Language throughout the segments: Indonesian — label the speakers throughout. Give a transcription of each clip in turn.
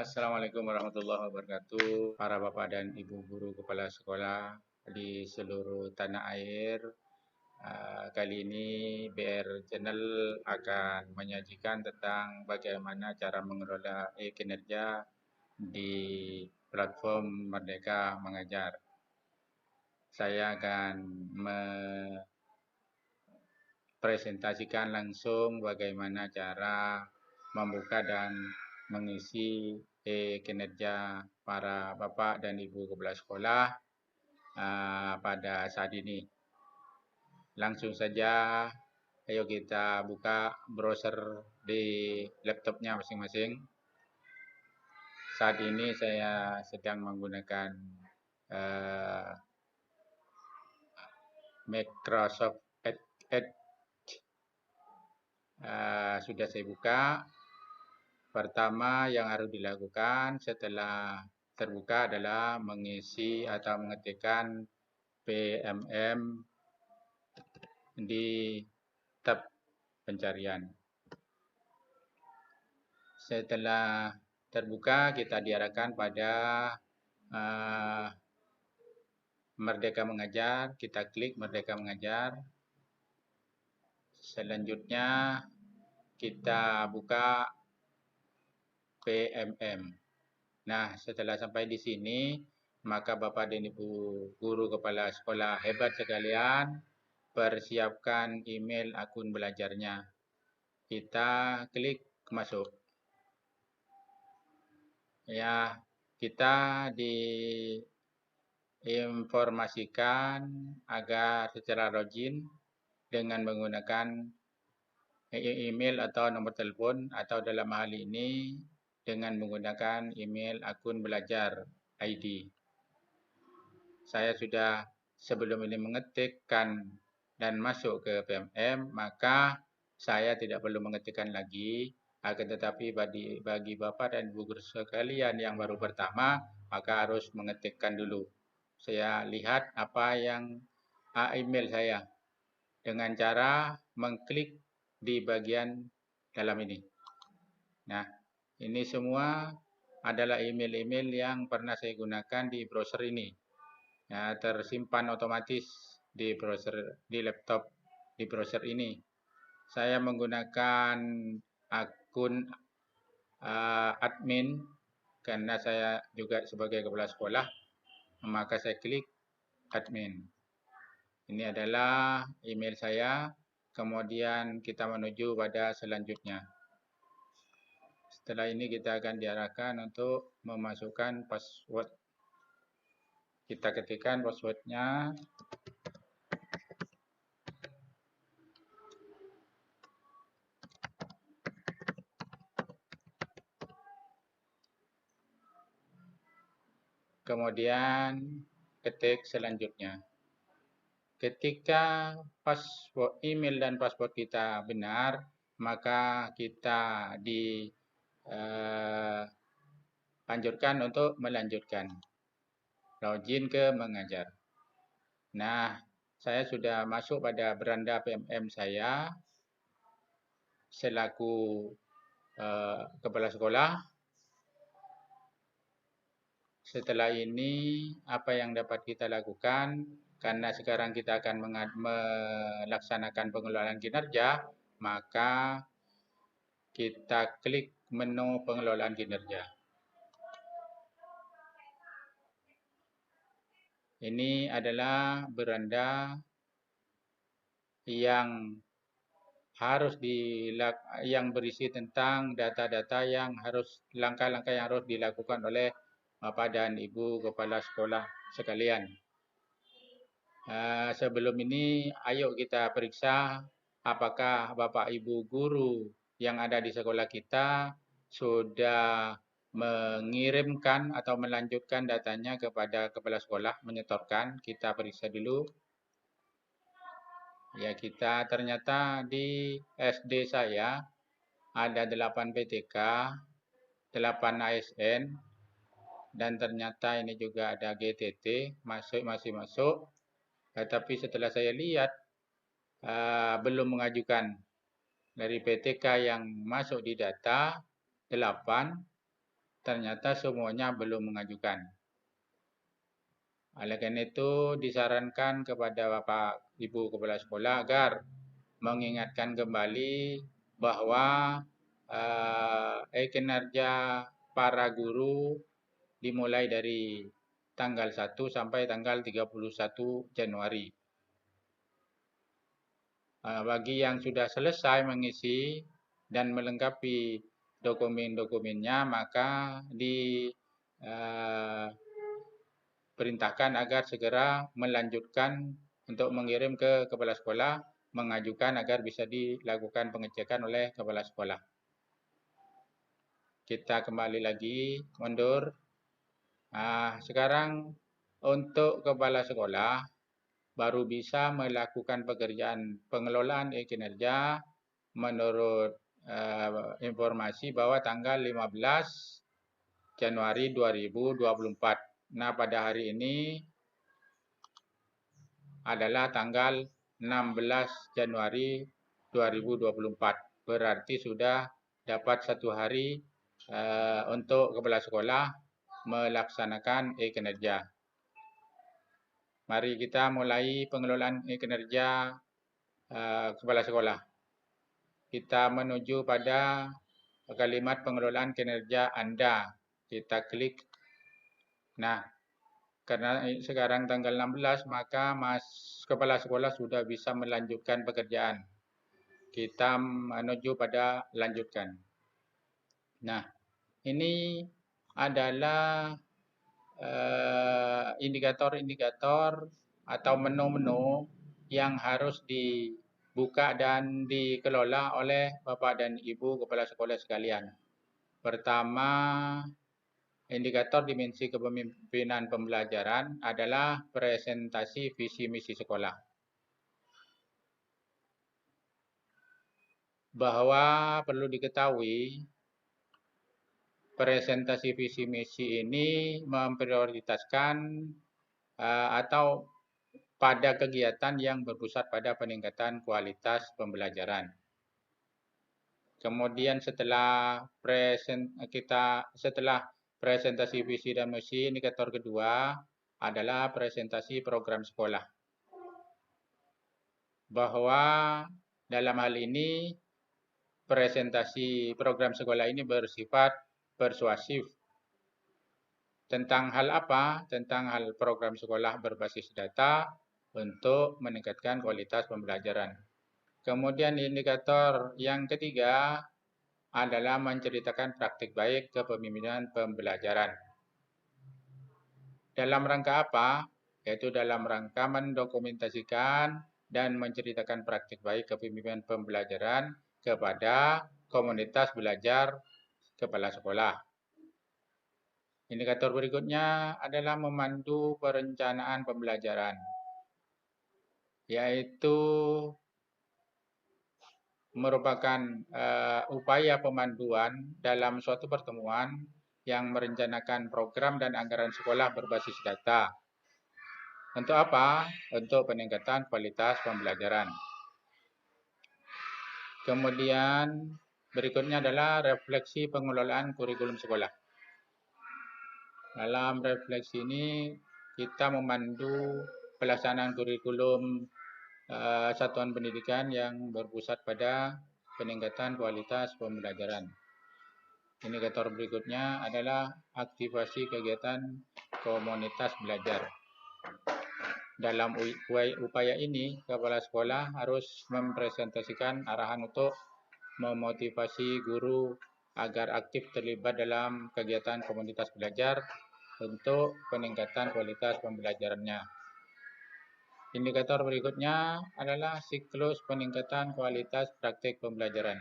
Speaker 1: Assalamualaikum warahmatullahi wabarakatuh, para bapak dan ibu guru kepala sekolah di seluruh tanah air. Kali ini BR Channel akan menyajikan tentang bagaimana cara mengelola e-kinerja di platform Merdeka Mengajar. Saya akan presentasikan langsung bagaimana cara membuka dan mengisi kinerja para bapak dan ibu kepala sekolah pada saat ini. Langsung saja, ayo kita buka browser di laptopnya masing-masing. Saat ini saya sedang menggunakan Microsoft Edge. Sudah saya buka. Pertama yang harus dilakukan setelah terbuka adalah mengisi atau mengetikkan PMM di tab pencarian. Setelah terbuka, kita diarahkan pada Merdeka Mengajar. Kita klik Merdeka Mengajar. Selanjutnya kita buka PMM. Nah, setelah sampai di sini, maka Bapak dan Ibu guru kepala sekolah hebat sekalian, persiapkan email akun belajarnya. Kita klik masuk. Ya, kita diinformasikan agar secara login dengan menggunakan email atau nomor telepon, atau dalam hal ini dengan menggunakan email akun belajar ID. Saya sudah sebelum ini mengetikkan dan masuk ke PMM, maka saya tidak perlu mengetikkan lagi. Akan tetapi bagi Bapak dan Ibu guru sekalian yang baru pertama, maka harus mengetikkan dulu. Saya lihat apa yang email saya dengan cara mengklik di bagian dalam ini. Nah, ini semua adalah email-email yang pernah saya gunakan di browser ini. Ya, tersimpan otomatis di browser, di laptop, di browser ini. Saya menggunakan akun admin karena saya juga sebagai kepala sekolah, maka saya klik admin. Ini adalah email saya. Kemudian kita menuju pada selanjutnya. Setelah ini kita akan diarahkan untuk memasukkan password. Kita ketikkan passwordnya. Kemudian ketik selanjutnya. Ketika password email dan password kita benar, maka kita dianjurkan untuk melanjutkan. Login ke mengajar. Nah, saya sudah masuk pada beranda PMM saya selaku kepala sekolah. Setelah ini, apa yang dapat kita lakukan? Karena sekarang kita akan melaksanakan pengelolaan kinerja, maka kita klik menu pengelolaan kinerja. Ini adalah beranda yang harus yang berisi tentang data-data yang harus langkah-langkah yang harus dilakukan oleh Bapak dan Ibu kepala sekolah sekalian. Sebelum ini, ayo kita periksa apakah Bapak Ibu guru yang ada di sekolah kita sudah mengirimkan atau melanjutkan datanya kepada kepala sekolah, menyetorkan. Kita periksa dulu. Ya, kita ternyata di SD saya ada 8 PTK, 8 ASN, dan ternyata ini juga ada GTT, masih masuk. Tapi setelah saya lihat, belum mengajukan dari PTK yang masuk di data 8, ternyata semuanya belum mengajukan. Oleh karena itu disarankan kepada Bapak Ibu Kepala Sekolah agar mengingatkan kembali bahwa kinerja para guru dimulai dari tanggal 1 sampai tanggal 31 Januari. Bagi yang sudah selesai mengisi dan melengkapi dokumen-dokumennya, maka perintahkan agar segera melanjutkan untuk mengirim ke kepala sekolah, mengajukan agar bisa dilakukan pengecekan oleh kepala sekolah. Kita kembali lagi mundur. Sekarang untuk kepala sekolah baru bisa melakukan pekerjaan pengelolaan kinerja menurut informasi bahwa tanggal 15 Januari 2024. Nah, pada hari ini adalah tanggal 16 Januari 2024. Berarti sudah dapat 1 hari untuk kepala sekolah melaksanakan kinerja. Mari kita mulai pengelolaan kinerja kepala sekolah. Kita menuju pada kalimat pengelolaan kinerja Anda. Kita klik. Nah, karena sekarang tanggal 16, maka kepala sekolah sudah bisa melanjutkan pekerjaan. Kita menuju pada lanjutkan. Nah, ini adalah indikator-indikator atau menu-menu yang harus dibuka dan dikelola oleh Bapak dan Ibu Kepala Sekolah sekalian. Pertama, indikator dimensi kepemimpinan pembelajaran adalah presentasi visi misi sekolah. Bahwa perlu diketahui, presentasi visi misi ini memprioritaskan atau pada kegiatan yang berpusat pada peningkatan kualitas pembelajaran. Kemudian setelah presentasi visi dan misi, indikator kedua adalah presentasi program sekolah. Bahwa dalam hal ini presentasi program sekolah ini bersifat persuasif. Tentang hal apa? Tentang hal program sekolah berbasis data untuk meningkatkan kualitas pembelajaran. Kemudian indikator yang ketiga adalah menceritakan praktik baik kepemimpinan pembelajaran. Dalam rangka apa? Yaitu dalam rangka mendokumentasikan dan menceritakan praktik baik kepemimpinan pembelajaran kepada komunitas belajar kepala sekolah. Indikator berikutnya adalah memandu perencanaan pembelajaran, yaitu merupakan upaya pemanduan dalam suatu pertemuan yang merencanakan program dan anggaran sekolah berbasis data. Untuk apa? Untuk peningkatan kualitas pembelajaran. Kemudian berikutnya adalah refleksi pengelolaan kurikulum sekolah. Dalam refleksi ini kita memandu pelaksanaan kurikulum satuan pendidikan yang berpusat pada peningkatan kualitas pembelajaran. Indikator berikutnya adalah aktivasi kegiatan komunitas belajar. Dalam upaya ini, kepala sekolah harus mempresentasikan arahan untuk memotivasi guru agar aktif terlibat dalam kegiatan komunitas belajar untuk peningkatan kualitas pembelajarannya. Indikator berikutnya adalah siklus peningkatan kualitas praktik pembelajaran.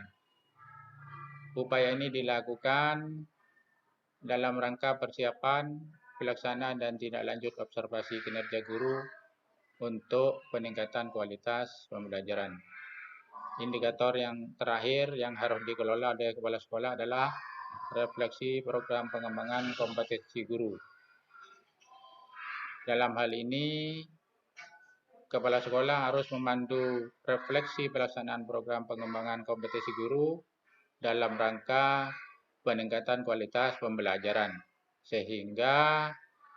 Speaker 1: Upaya ini dilakukan dalam rangka persiapan, pelaksanaan dan tindak lanjut observasi kinerja guru untuk peningkatan kualitas pembelajaran. Indikator yang terakhir yang harus dikelola oleh kepala sekolah adalah refleksi program pengembangan kompetensi guru. Dalam hal ini, kepala sekolah harus memandu refleksi pelaksanaan program pengembangan kompetensi guru dalam rangka peningkatan kualitas pembelajaran. Sehingga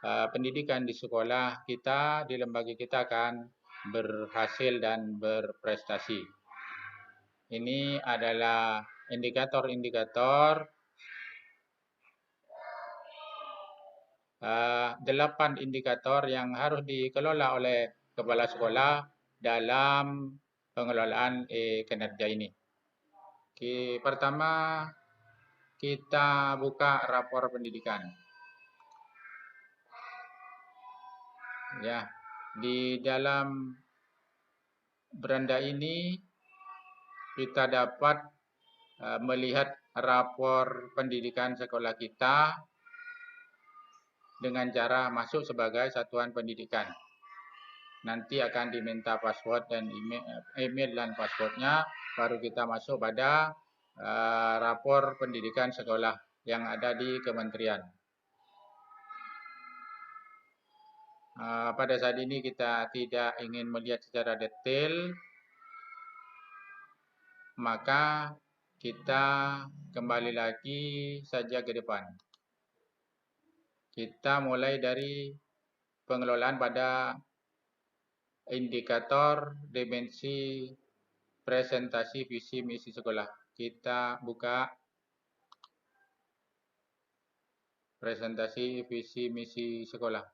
Speaker 1: pendidikan di sekolah kita, di lembaga kita akan berhasil dan berprestasi. Ini adalah indikator-indikator 8 indikator yang harus dikelola oleh kepala sekolah dalam pengelolaan kinerja ini. Pertama, kita buka rapor pendidikan. Ya, di dalam beranda ini kita dapat melihat rapor pendidikan sekolah kita dengan cara masuk sebagai satuan pendidikan. Nanti akan diminta password dan email dan passwordnya, baru kita masuk pada rapor pendidikan sekolah yang ada di kementerian. Pada saat ini kita tidak ingin melihat secara detail, maka kita kembali lagi saja ke depan. Kita mulai dari pengelolaan pada indikator dimensi presentasi visi misi sekolah. Kita buka presentasi visi misi sekolah.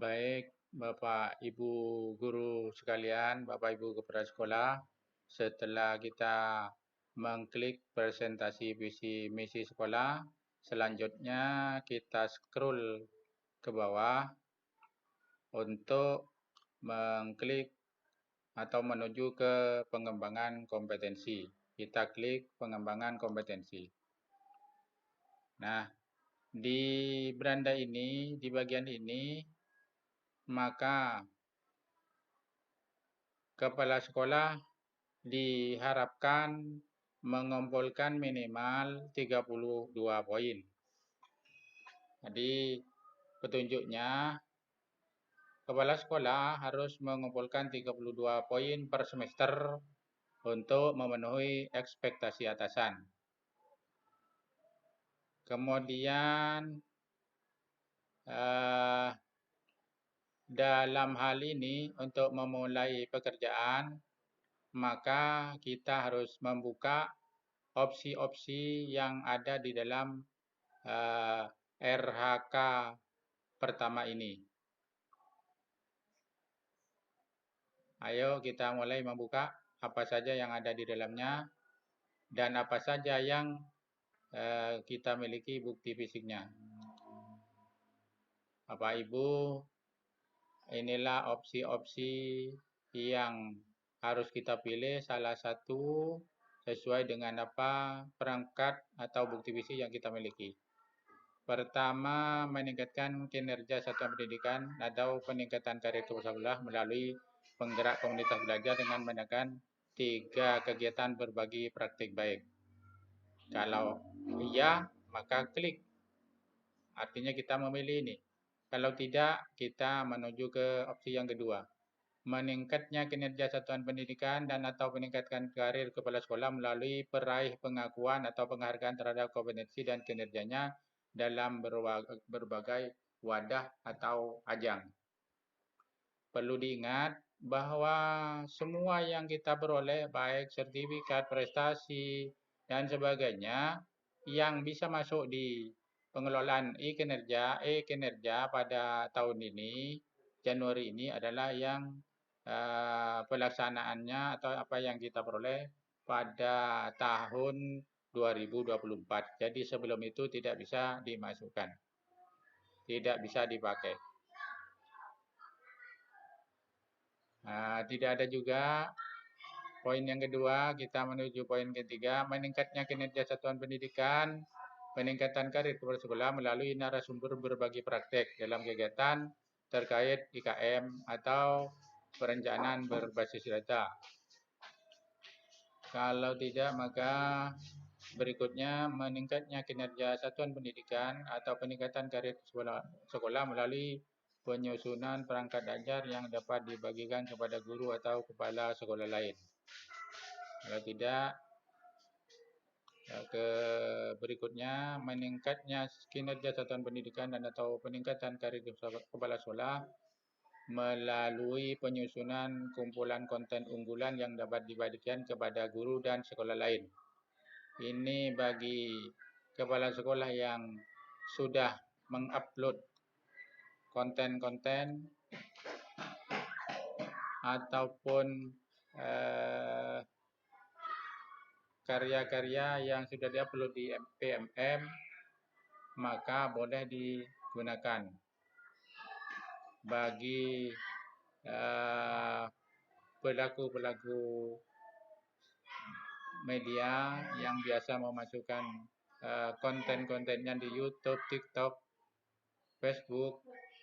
Speaker 1: Baik, Bapak Ibu guru sekalian, Bapak Ibu kepala sekolah, setelah kita mengklik presentasi visi misi sekolah, selanjutnya kita scroll ke bawah untuk mengklik atau menuju ke pengembangan kompetensi. Kita klik pengembangan kompetensi. Nah, di beranda ini, di bagian ini, maka kepala sekolah diharapkan mengumpulkan minimal 32 poin. Jadi petunjuknya, kepala sekolah harus mengumpulkan 32 poin per semester untuk memenuhi ekspektasi atasan. Kemudian dalam hal ini untuk memulai pekerjaan, maka kita harus membuka opsi-opsi yang ada di dalam RHK pertama ini. Ayo kita mulai membuka apa saja yang ada di dalamnya dan apa saja yang kita miliki bukti fisiknya. Bapak Ibu, inilah opsi-opsi yang harus kita pilih salah satu sesuai dengan apa perangkat atau bukti fisik yang kita miliki. Pertama, meningkatkan kinerja satuan pendidikan atau peningkatan karir kepala sekolah melalui penggerak komunitas belajar dengan menekan 3 kegiatan berbagi praktik baik. Kalau iya, maka klik. Artinya kita memilih ini. Kalau tidak, kita menuju ke opsi yang kedua. Meningkatnya kinerja satuan pendidikan dan atau peningkatkan karir kepala sekolah melalui peraih pengakuan atau penghargaan terhadap kompetensi dan kinerjanya dalam berbagai wadah atau ajang. Perlu diingat bahwa semua yang kita peroleh, baik sertifikat, prestasi, dan sebagainya, yang bisa masuk di pengelolaan e-kinerja pada tahun ini, Januari ini adalah yang pelaksanaannya atau apa yang kita peroleh pada tahun 2024. Jadi sebelum itu tidak bisa dimasukkan, tidak bisa dipakai. Tidak ada juga Poin yang kedua, kita menuju poin ketiga, meningkatnya kinerja satuan pendidikan, peningkatan karir kepala sekolah melalui narasumber berbagi praktek dalam kegiatan terkait IKM atau perencanaan berbasis data. Kalau tidak, maka berikutnya meningkatnya kinerja satuan pendidikan atau peningkatan karir sekolah melalui penyusunan perangkat ajar yang dapat dibagikan kepada guru atau kepala sekolah lain. Kalau tidak, berikutnya meningkatnya kinerja satuan pendidikan dan atau peningkatan karir kepala sekolah melalui penyusunan kumpulan konten unggulan yang dapat dibagikan kepada guru dan sekolah lain. Ini bagi kepala sekolah yang sudah mengupload konten-konten ataupun karya-karya yang sudah diupload di PMM, maka boleh digunakan. Bagi pelaku-pelaku media yang biasa memasukkan konten-kontennya di YouTube, TikTok, Facebook,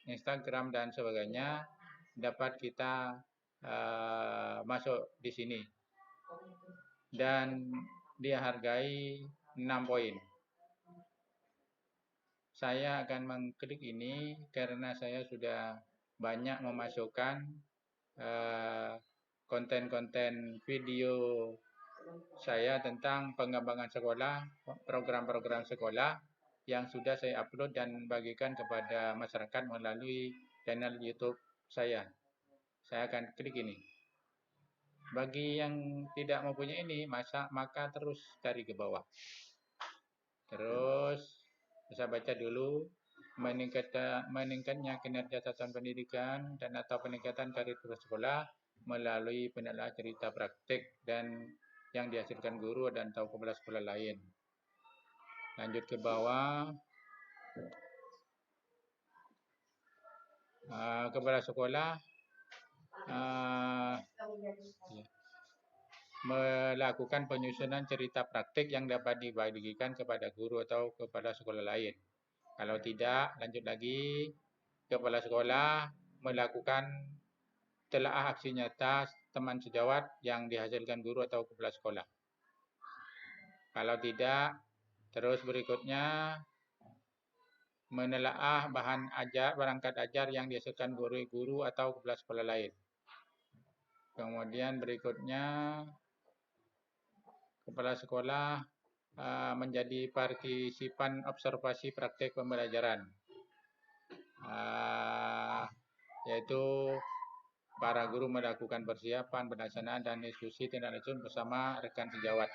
Speaker 1: Instagram, dan sebagainya, dapat kita masuk di sini. Dan dihargai 6 poin. Saya akan mengklik ini karena saya sudah banyak memasukkan konten-konten video saya tentang pengembangan sekolah, program-program sekolah yang sudah saya upload dan bagikan kepada masyarakat melalui channel YouTube saya. Saya akan klik ini. Bagi yang tidak mempunyai ini, maka terus cari ke bawah. Terus bisa baca dulu meningkatnya kinerja satuan pendidikan dan atau peningkatan karir sekolah melalui penelaah cerita praktik dan yang dihasilkan guru dan atau kepala sekolah lain. Lanjut ke bawah. Kepala sekolah melakukan penyusunan cerita praktik yang dapat dibagikan kepada guru atau kepala sekolah lain. Kalau tidak, lanjut lagi, kepala sekolah melakukan telaah aksi nyata teman sejawat yang dihasilkan guru atau kepala sekolah. Kalau tidak, terus berikutnya menelaah bahan ajar, perangkat ajar yang dihasilkan guru atau kepala sekolah lain. Kemudian berikutnya kepala sekolah menjadi partisipan observasi praktek pembelajaran, yaitu para guru melakukan persiapan, pelaksanaan, dan diskusi tindak lanjut bersama rekan sejawat.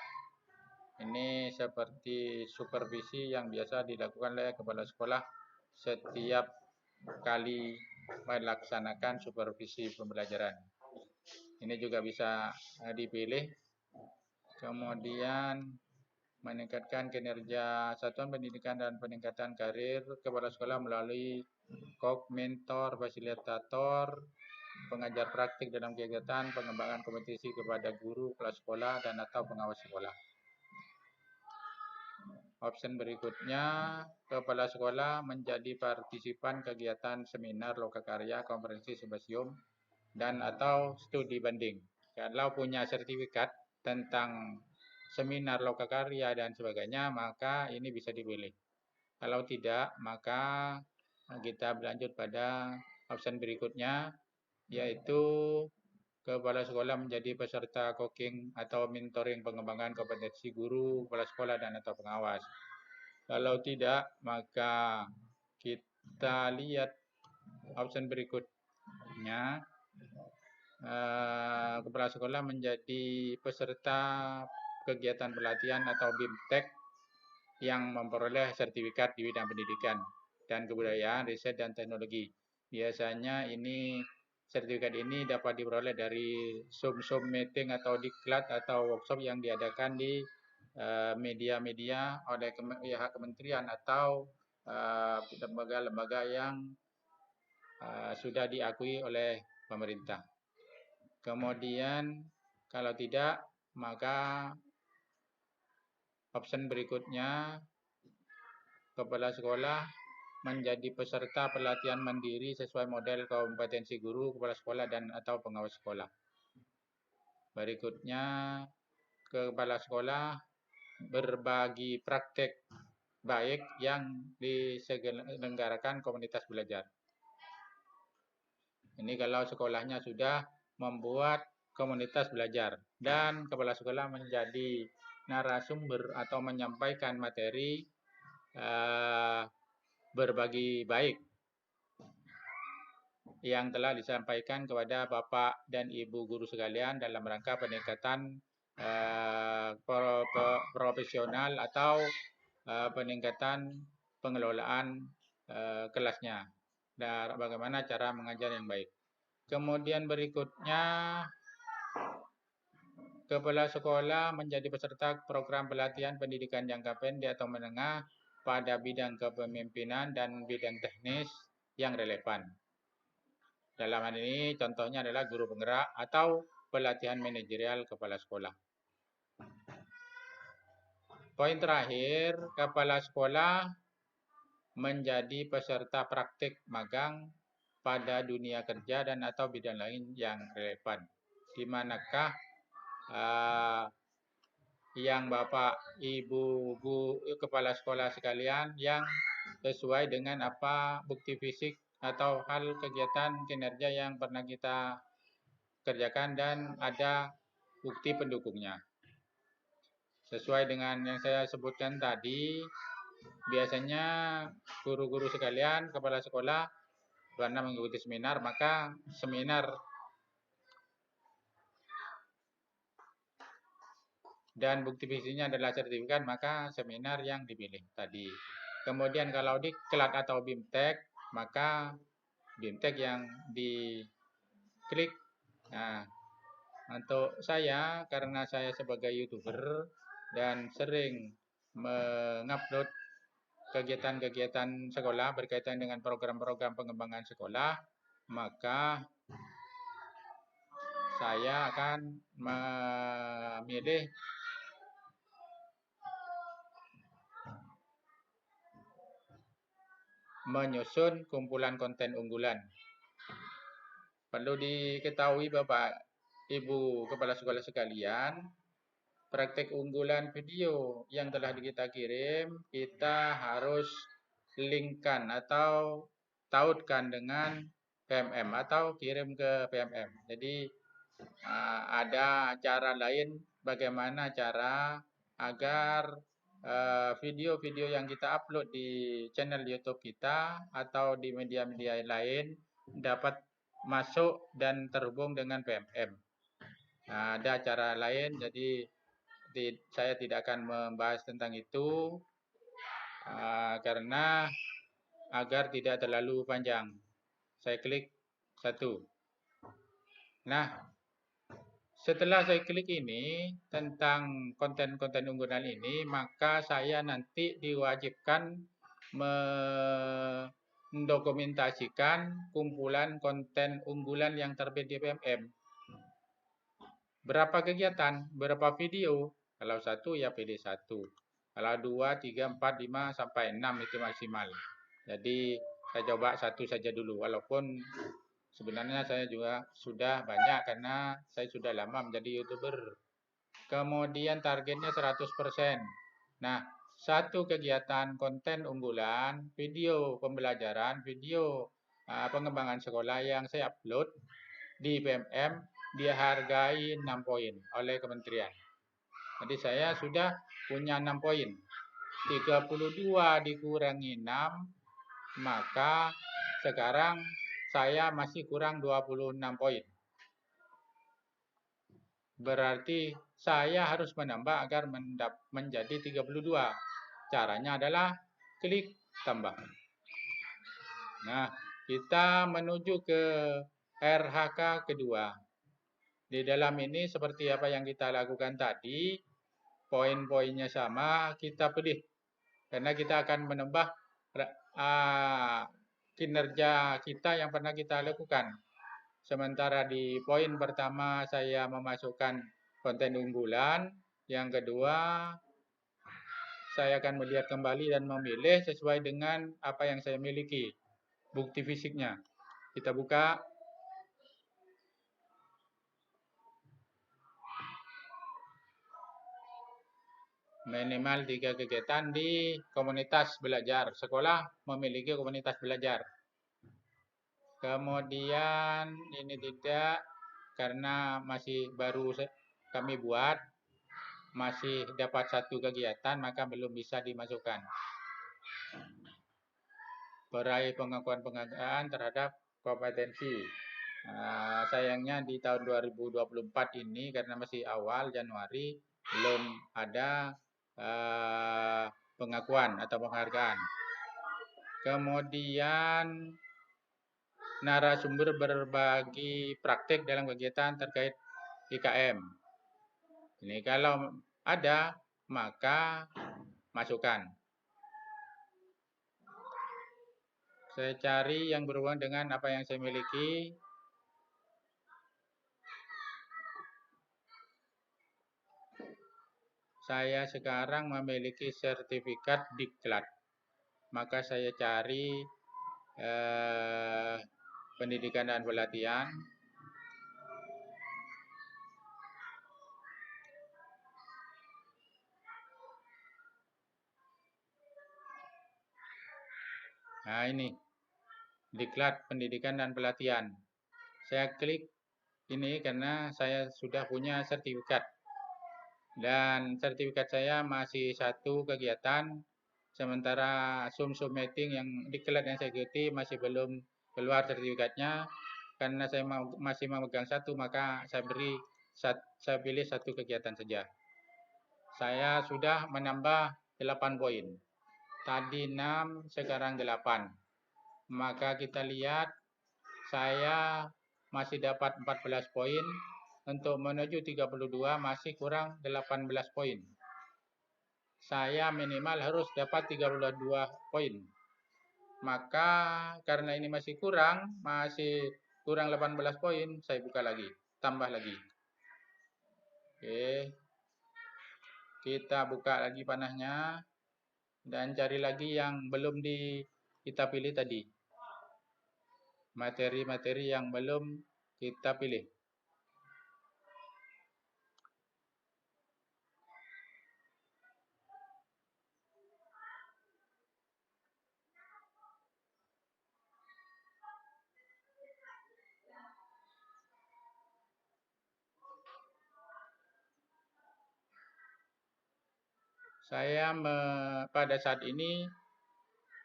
Speaker 1: Ini seperti supervisi yang biasa dilakukan oleh kepala sekolah setiap kali melaksanakan supervisi pembelajaran. Ini juga bisa dipilih. Kemudian meningkatkan kinerja satuan pendidikan dan peningkatan karir kepala sekolah melalui kok, mentor, fasilitator, pengajar praktik dalam kegiatan, pengembangan kompetisi kepada guru, kelas sekolah, dan atau pengawas sekolah. Opsi berikutnya, kepala sekolah menjadi partisipan kegiatan seminar, lokakarya, konferensi, simposium, dan atau studi banding. Kalau punya sertifikat tentang seminar, lokakarya, dan sebagainya, maka ini bisa dipilih. Kalau tidak, maka kita berlanjut pada opsi berikutnya, yaitu kepala sekolah menjadi peserta coaching atau mentoring pengembangan kompetensi guru, kepala sekolah, dan atau pengawas. Kalau tidak, maka kita lihat opsi berikutnya. Kepala sekolah menjadi peserta kegiatan pelatihan atau BIMTEK yang memperoleh sertifikat di bidang pendidikan dan kebudayaan, riset, dan teknologi. Biasanya sertifikat ini dapat diperoleh dari Zoom meeting atau diklat atau workshop yang diadakan di media-media oleh pihak kementerian atau lembaga-lembaga yang sudah diakui oleh pemerintah. Kemudian Kalau tidak, maka option berikutnya, kepala sekolah menjadi peserta pelatihan mandiri sesuai model kompetensi guru, kepala sekolah, dan atau pengawas sekolah. Berikutnya, kepala sekolah berbagi praktek baik yang diselenggarakan komunitas belajar. Ini kalau sekolahnya sudah membuat komunitas belajar dan kepala sekolah menjadi narasumber atau menyampaikan materi berbagi baik yang telah disampaikan kepada Bapak dan Ibu guru sekalian dalam rangka peningkatan profesional atau peningkatan pengelolaan kelasnya dan bagaimana cara mengajar yang baik. Kemudian berikutnya, kepala sekolah menjadi peserta program pelatihan pendidikan jangka pendek atau menengah pada bidang kepemimpinan dan bidang teknis yang relevan. Dalam hal ini contohnya adalah guru penggerak atau pelatihan manajerial kepala sekolah. Poin terakhir, kepala sekolah menjadi peserta praktik magang pada dunia kerja dan atau bidang lain yang relevan. Di manakah yang Bapak, Ibu, kepala sekolah sekalian yang sesuai dengan apa bukti fisik atau hal kegiatan kinerja yang pernah kita kerjakan dan ada bukti pendukungnya. Sesuai dengan yang saya sebutkan tadi, biasanya guru-guru sekalian, kepala sekolah pernah mengikuti seminar, maka seminar dan bukti fisiknya adalah sertifikat, maka seminar yang dipilih tadi. Kemudian kalau diklat atau BIMTEK, maka BIMTEK yang diklik. Nah, untuk saya, karena saya sebagai YouTuber dan sering mengupload kegiatan-kegiatan sekolah berkaitan dengan program-program pengembangan sekolah, maka saya akan memilih menyusun kumpulan konten unggulan. Perlu diketahui Bapak, Ibu kepala sekolah sekalian, praktek unggulan video yang telah kita kirim, kita harus linkkan atau tautkan dengan PMM atau kirim ke PMM. Jadi ada cara lain bagaimana cara agar video-video yang kita upload di channel YouTube kita atau di media-media lain dapat masuk dan terhubung dengan PMM. Nah, ada cara lain, jadi saya tidak akan membahas tentang itu karena agar tidak terlalu panjang. Saya klik satu. Nah, setelah saya klik ini tentang konten-konten unggulan ini, maka saya nanti diwajibkan mendokumentasikan kumpulan konten unggulan yang terbit di PMM. Berapa kegiatan, berapa video? Kalau satu ya PD 1. Kalau 2, 3, 4, 5, sampai 6 itu maksimal. Jadi saya coba satu saja dulu, walaupun sebenarnya saya juga sudah banyak karena saya sudah lama menjadi YouTuber. Kemudian targetnya 100%. Nah, satu kegiatan konten unggulan, video pembelajaran, video pengembangan sekolah yang saya upload di PMM dihargai 6 poin oleh kementerian. Jadi saya sudah punya 6 poin. 32 dikurangi 6, maka sekarang saya masih kurang 26 poin. Berarti saya harus menambah agar menjadi 32. Caranya adalah klik tambah. Nah, kita menuju ke RHK kedua. Di dalam ini seperti apa yang kita lakukan tadi, poin-poinnya sama, kita pilih. Karena kita akan menambah kinerja kita yang pernah kita lakukan. Sementara di poin pertama saya memasukkan konten unggulan. Yang kedua, saya akan melihat kembali dan memilih sesuai dengan apa yang saya miliki, bukti fisiknya. Kita buka. Minimal 3 kegiatan di komunitas belajar. Sekolah memiliki komunitas belajar. Kemudian ini tidak, karena masih baru kami buat, masih dapat 1 kegiatan, maka belum bisa dimasukkan. Peraih pengakuan-penghargaan terhadap kompetensi. Sayangnya di tahun 2024 ini karena masih awal Januari belum ada pengakuan atau penghargaan. Kemudian narasumber berbagi praktik dalam kegiatan terkait IKM. Ini kalau ada maka masukkan. Saya cari yang berhubungan dengan apa yang saya miliki. Saya sekarang memiliki sertifikat diklat. Maka saya cari pendidikan dan pelatihan. Nah ini, diklat pendidikan dan pelatihan. Saya klik ini karena saya sudah punya sertifikat. Dan sertifikat saya masih 1 kegiatan, sementara Zoom meeting yang diklat yang saya ikuti masih belum keluar sertifikatnya. Karena saya masih memegang 1, maka saya pilih 1 kegiatan saja. Saya sudah menambah 8 poin. Tadi 6, sekarang 8. Maka kita lihat saya masih dapat 14 poin. Untuk menuju 32 masih kurang 18 poin. Saya minimal harus dapat 32 poin. Maka karena ini masih kurang 18 poin, saya buka lagi, tambah lagi. Oke. Kita buka lagi panahnya dan cari lagi yang belum kita pilih tadi. Materi-materi yang belum kita pilih. Saya pada saat ini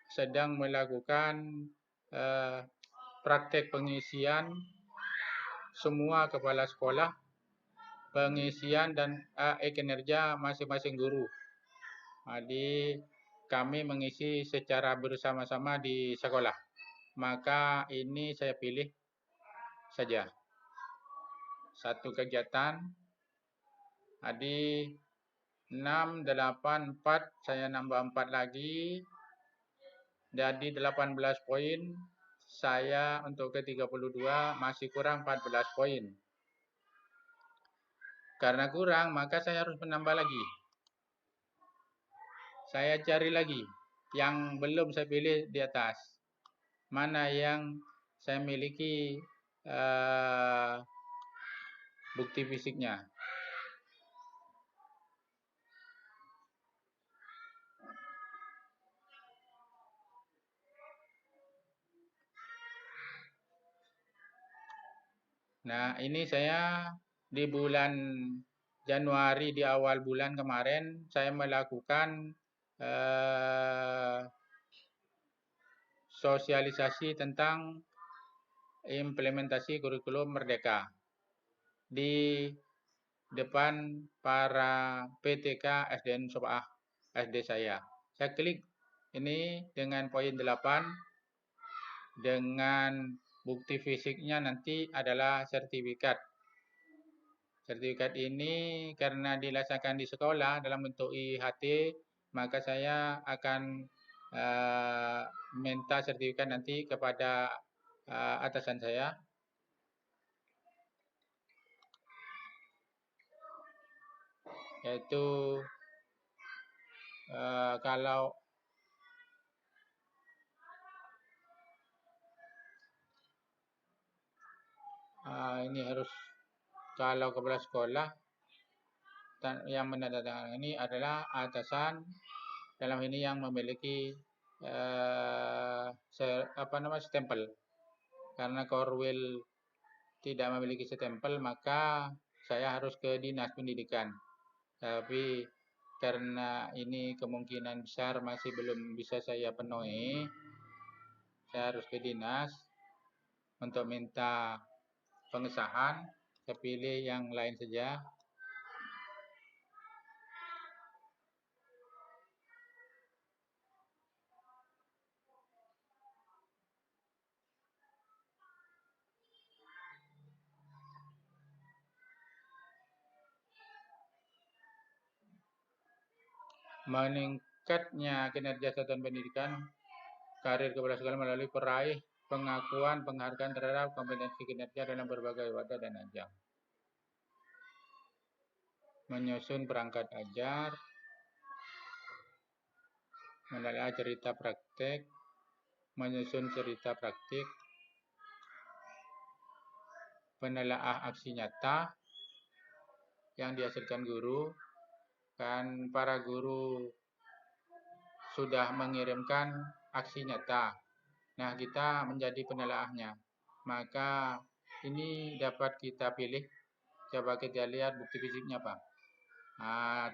Speaker 1: sedang melakukan praktek pengisian semua kepala sekolah, pengisian dan e-kinerja masing-masing guru. Jadi kami mengisi secara bersama-sama di sekolah. Maka ini saya pilih saja. 1 kegiatan. Jadi 6, 8, 4, saya nambah 4 lagi. Jadi 18 poin. Saya untuk ke-32 masih kurang 14 poin. Karena kurang, maka saya harus menambah lagi. Saya cari lagi yang belum saya pilih di atas. Mana yang saya miliki bukti fisiknya. Nah, ini saya di bulan Januari, di awal bulan kemarin, saya melakukan sosialisasi tentang implementasi kurikulum Merdeka di depan para PTK SDN Sobaah SD saya. Saya klik ini dengan poin 8 dengan bukti fisiknya nanti adalah sertifikat. Sertifikat ini karena dilaksanakan di sekolah dalam bentuk IHT, maka saya akan minta sertifikat nanti kepada atasan saya. yaitu kalau ini harus, kalau kepala sekolah yang menandatangani ini adalah atasan, dalam ini yang memiliki stempel. Karena Korwil tidak memiliki stempel, maka saya harus ke dinas pendidikan. Tapi karena ini kemungkinan besar masih belum bisa saya penuhi, saya harus ke dinas untuk minta pengesahan. Saya pilih yang lain saja. Meningkatnya kinerja satuan pendidikan, karir kepala sekolah melalui peraih pengakuan penghargaan terhadap kompetensi kinerja dalam berbagai wadah dan ajang. Menyusun perangkat ajar, menelaah cerita praktek, menyusun cerita praktik, penelaah aksi nyata yang dihasilkan guru. Kan para guru sudah mengirimkan aksi nyata. Nah, kita menjadi penelaahnya. Maka ini dapat kita pilih. Coba kita lihat bukti fisiknya, Pak.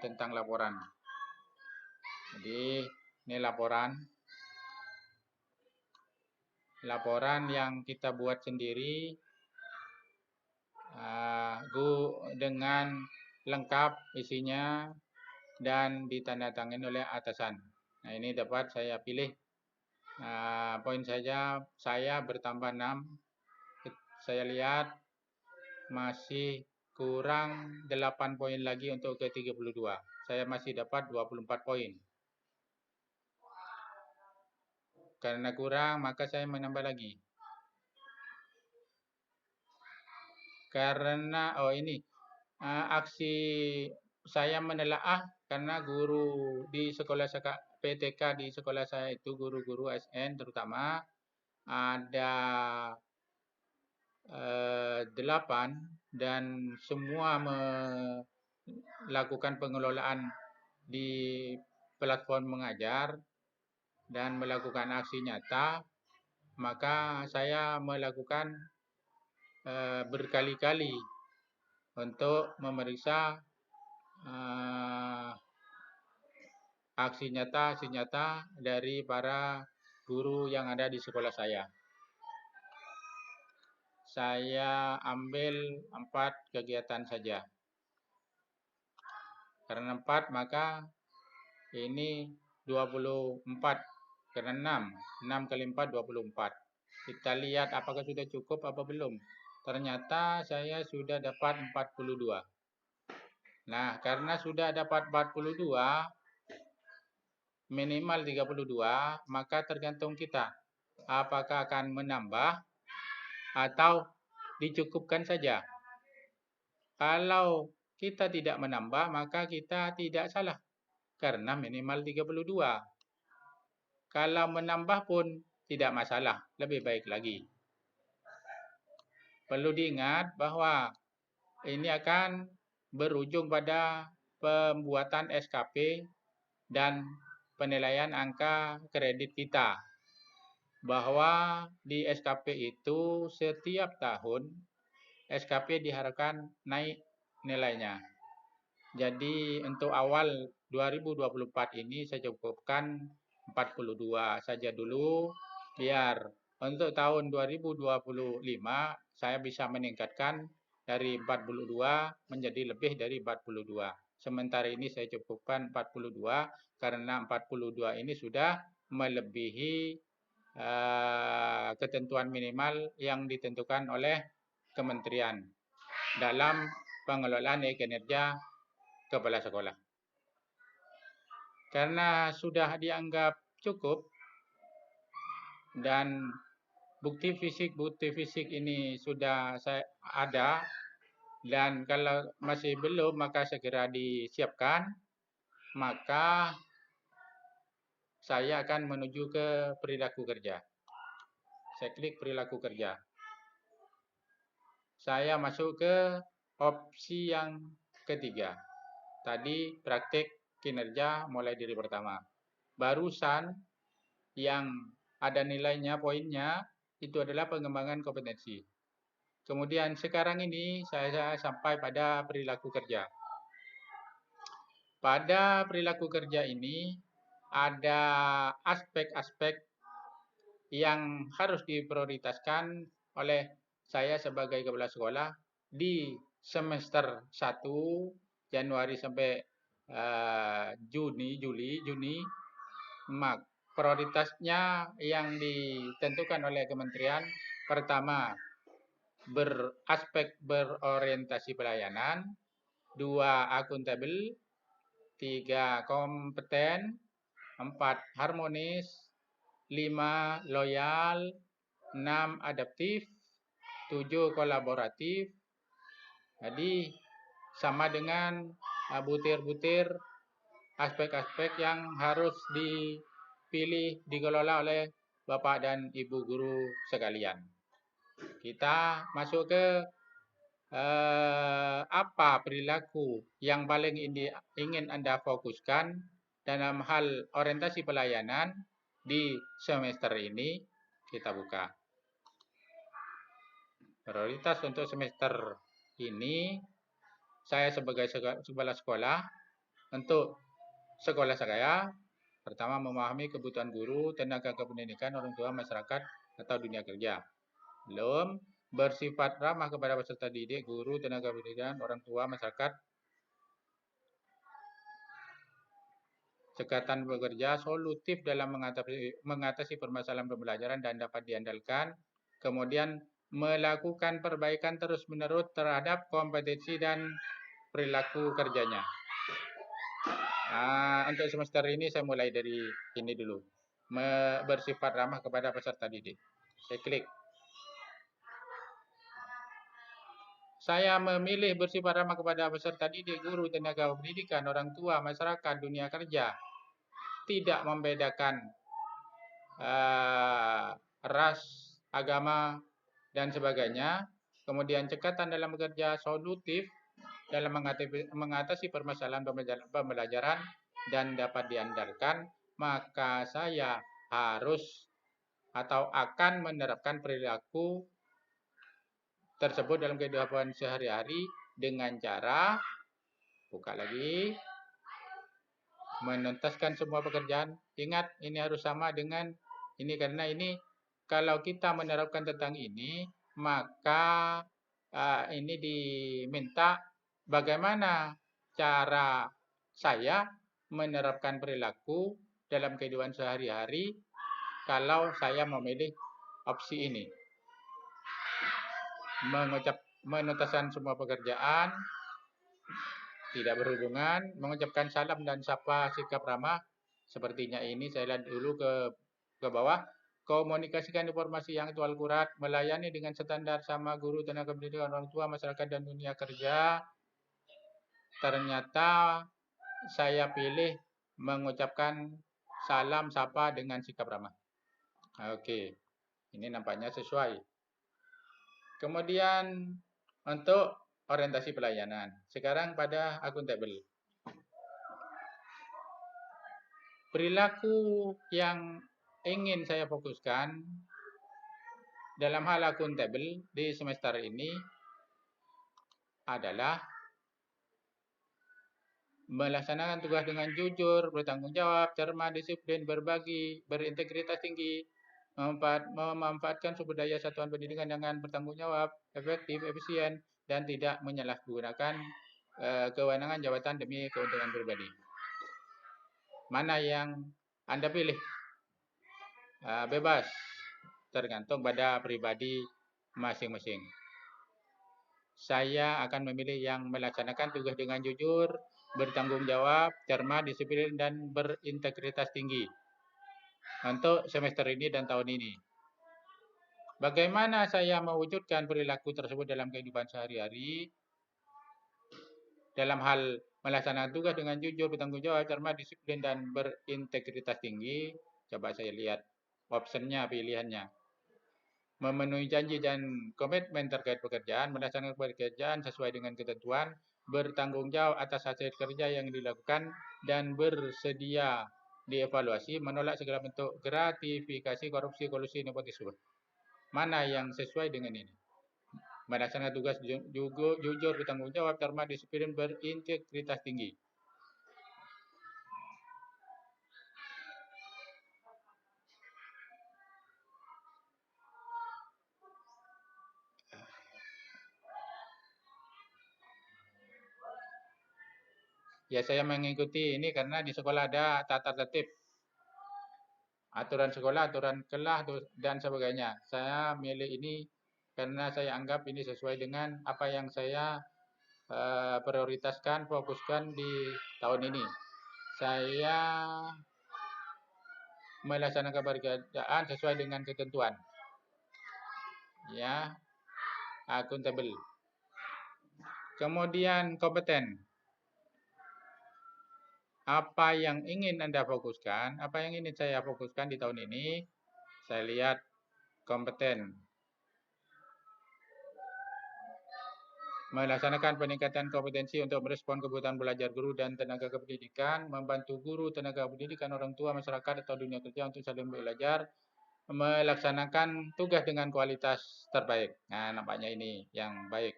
Speaker 1: Tentang laporan. Jadi, ini laporan. Laporan yang kita buat sendiri dengan lengkap isinya dan ditandatangani oleh atasan. Nah, ini dapat saya pilih. Poin saja saya bertambah 6. Saya lihat masih kurang 8 poin lagi untuk ke 32. Saya masih dapat 24 poin. Karena kurang, maka saya menambah lagi. Karena aksi saya menelaah karena guru di sekolah PTK di sekolah saya itu, guru-guru SN terutama ada 8 dan semua melakukan pengelolaan di platform mengajar dan melakukan aksi nyata. Maka saya melakukan berkali-kali untuk memeriksa aksi nyata dari para guru yang ada di sekolah saya. Saya ambil 4 kegiatan saja. Karena 4 maka ini 24. Karena 6 kali 4 24. Kita lihat apakah sudah cukup apa belum. Ternyata saya sudah dapat 42. Nah, karena sudah dapat 42 minimal 32, maka tergantung kita apakah akan menambah atau dicukupkan saja. Kalau kita tidak menambah, maka kita tidak salah karena minimal 32. Kalau menambah pun tidak masalah, lebih baik lagi. Perlu diingat bahwa ini akan berujung pada pembuatan SKP dan penilaian angka kredit kita. Bahwa di SKP itu setiap tahun SKP diharapkan naik nilainya. Jadi untuk awal 2024 ini saya cukupkan 42 saja dulu, biar untuk tahun 2025 saya bisa meningkatkan dari 42 menjadi lebih dari 42. Sementara ini saya cukupkan 42 karena 42 ini sudah melebihi ketentuan minimal yang ditentukan oleh kementerian dalam pengelolaan kinerja kepala sekolah. Karena sudah dianggap cukup dan bukti fisik ini sudah ada Dan kalau masih belum, maka segera disiapkan. Maka saya akan menuju ke perilaku kerja. Saya klik perilaku kerja. Saya masuk ke opsi yang ketiga. Tadi praktik kinerja mulai dari pertama. Barusan yang ada nilainya, poinnya, itu adalah pengembangan kompetensi. Kemudian sekarang ini saya sampai pada perilaku kerja. Pada perilaku kerja ini ada aspek-aspek yang harus diprioritaskan oleh saya sebagai kepala sekolah di semester 1 Januari sampai Juni. Prioritasnya yang ditentukan oleh kementerian, pertama beraspek berorientasi pelayanan, 2 akuntabel, 3 kompeten, 4 harmonis, 5 loyal, 6 adaptif, 7 kolaboratif. Jadi sama dengan butir-butir aspek-aspek yang harus dipilih, dikelola oleh Bapak dan Ibu guru sekalian. Kita masuk ke apa perilaku yang paling ingin Anda fokuskan dalam hal orientasi pelayanan di semester ini. Kita buka. Prioritas untuk semester ini, saya sebagai kepala sekolah, untuk sekolah saya, pertama memahami kebutuhan guru, tenaga kependidikan, orang tua, masyarakat, atau dunia kerja. Belum, bersifat ramah kepada peserta didik, guru, tenaga pendidikan, orang tua, masyarakat, cekatan bekerja, solutif dalam mengatasi permasalahan pembelajaran dan dapat diandalkan. Kemudian melakukan perbaikan terus-menerus terhadap kompetensi dan perilaku kerjanya. Untuk semester ini saya mulai dari ini dulu. Bersifat ramah kepada peserta didik. Saya klik. Saya memilih bersifat ramah kepada peserta didik, guru, tenaga pendidikan, orang tua, masyarakat, dunia kerja. Tidak membedakan ras, agama, dan sebagainya. Kemudian cekatan dalam bekerja, solutif dalam mengatasi permasalahan pembelajaran dan dapat diandalkan, maka saya harus atau akan menerapkan perilaku tersebut dalam kehidupan sehari-hari dengan cara, buka lagi, menuntaskan semua pekerjaan. Ingat, ini harus sama dengan ini, karena ini kalau kita menerapkan tentang ini, maka ini diminta bagaimana cara saya menerapkan perilaku dalam kehidupan sehari-hari kalau saya memilih opsi ini. Menuntaskan semua pekerjaan, tidak berhubungan, mengucapkan salam dan sapa sikap ramah. Sepertinya ini saya lihat dulu ke bawah. Komunikasikan informasi yang aktual akurat, melayani dengan standar sama guru, tenaga pendidikan, orang tua, masyarakat, dan dunia kerja. Ternyata saya pilih mengucapkan salam sapa dengan sikap ramah. Oke, ini nampaknya sesuai. Kemudian untuk orientasi pelayanan. Sekarang pada akuntabel. Perilaku yang ingin saya fokuskan dalam hal akuntabel di semester ini adalah melaksanakan tugas dengan jujur, bertanggung jawab, cermat, disiplin, berbagi, berintegritas tinggi, memanfaatkan sumber daya satuan pendidikan dengan bertanggung jawab, efektif, efisien, dan tidak menyalahgunakan kewenangan jabatan demi keuntungan pribadi. Mana yang Anda pilih? Bebas, tergantung pada pribadi masing-masing. Saya akan memilih yang melaksanakan tugas dengan jujur, bertanggung jawab, cermat, disiplin, dan berintegritas tinggi untuk semester ini dan tahun ini. Bagaimana saya mewujudkan perilaku tersebut dalam kehidupan sehari-hari? dalam hal melaksanakan tugas dengan jujur, bertanggung jawab, cermat, disiplin, dan berintegritas tinggi. Coba saya lihat optionnya, pilihannya. Memenuhi janji dan komitmen terkait pekerjaan, melaksanakan pekerjaan sesuai dengan ketentuan, bertanggung jawab atas hasil kerja yang dilakukan, dan bersedia dievaluasi, menolak segala bentuk gratifikasi, korupsi, kolusi, nepotisme. Mana yang sesuai dengan ini? Melaksanakan tugas jujur, bertanggung jawab, cermat, disiplin, berintegritas tinggi. Ya, saya mengikuti ini karena di sekolah ada tata tertib, aturan sekolah, aturan kelas, dan sebagainya. Saya milih ini karena saya anggap ini sesuai dengan apa yang saya prioritaskan, fokuskan di tahun ini. Saya melaksanakan pekerjaan sesuai dengan ketentuan. Ya, akuntabel. Kemudian kompeten. Apa yang ingin Anda fokuskan, apa yang ingin saya fokuskan di tahun ini, saya lihat kompeten. Melaksanakan peningkatan kompetensi untuk merespon kebutuhan belajar guru dan tenaga kependidikan, membantu guru, tenaga pendidikan, orang tua, masyarakat, atau dunia kerja untuk saling belajar, melaksanakan tugas dengan kualitas terbaik. Nah, nampaknya ini yang baik.